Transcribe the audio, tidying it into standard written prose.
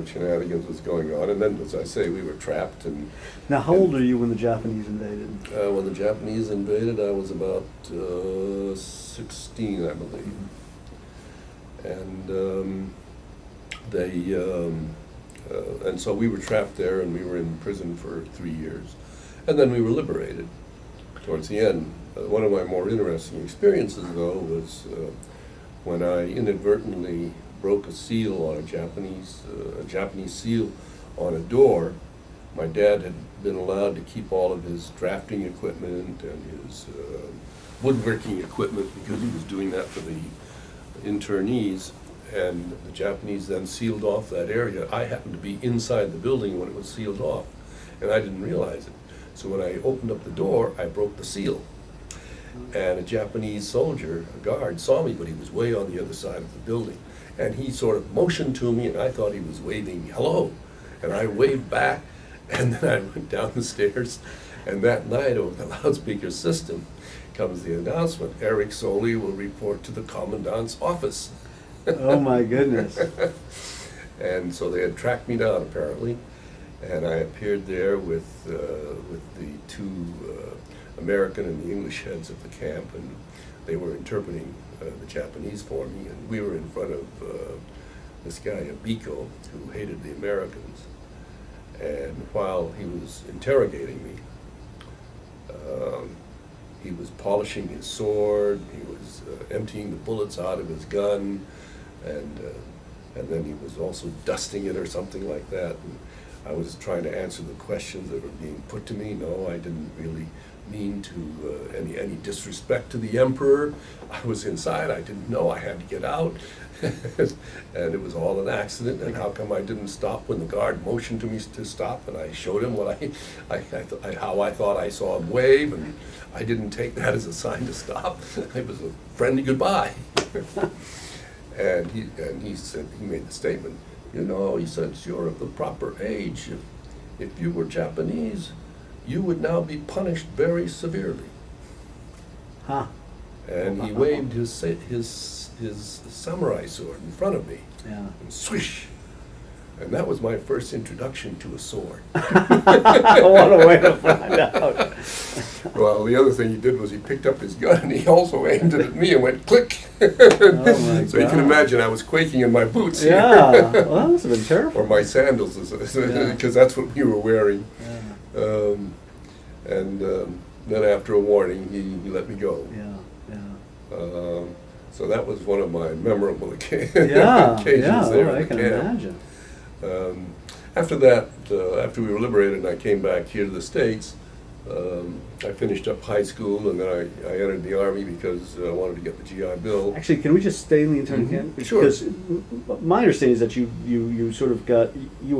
of shenanigans was going on. And then, as I say, we were trapped. And Now, how old are you when the Japanese invaded? when the Japanese invaded, I was about 16, I believe. And and so we were trapped there, and we were in prison for 3 years. And then we were liberated towards the end. One of my more interesting experiences, though, was when I inadvertently broke a seal on a Japanese seal on a door. My dad had been allowed to keep all of his drafting equipment and his woodworking equipment because he was doing that for the internees, and the Japanese then sealed off that area. I happened to be inside the building when it was sealed off, and I didn't realize it. So when I opened up the door, I broke the seal. And a Japanese soldier, a guard, saw me, but he was way on the other side of the building. And he sort of motioned to me, and I thought he was waving hello. And I waved back, and then I went down the stairs. And that night, over the loudspeaker system, comes the announcement: Eric Sollee will report to the commandant's office. Oh my goodness. And so they had tracked me down, apparently, and I appeared there with the two American and the English heads of the camp, and they were interpreting the Japanese for me, and we were in front of this guy, Abiko, who hated the Americans. And while he was interrogating me, he was polishing his sword, he was emptying the bullets out of his gun, and then he was also dusting it or something like that. And I was trying to answer the questions that were being put to me. No, I didn't really mean to any disrespect to the emperor. I was inside, I didn't know, I had to get out. And it was all an accident, and how come I didn't stop when the guard motioned to me to stop, and I showed him what how I thought I saw him wave, and I didn't take that as a sign to stop. It was a friendly goodbye. And he said, he made the statement, you know, he said, you're of the proper age. If you were Japanese, you would now be punished very severely. Huh. And he waved his samurai sword in front of me. Yeah. And swish. And that was my first introduction to a sword. What a way to find out. Well, the other thing he did was he picked up his gun and he also aimed it at me and went click. Oh my So you can God. imagine I was quaking in my boots here. Yeah, well, that must have been terrible. Or my sandals, because that's what we were wearing. Yeah, Then after a warning, he let me go. yeah. So that was one of my memorable Yeah, occasions there oh, I in the can camp. imagine. After that, after we were liberated and I came back here to the States, I finished up high school, and then I entered the Army because I wanted to get the GI Bill. Actually, can we just stay in the internment camp? Sure. Because my understanding is that you sort of got, you were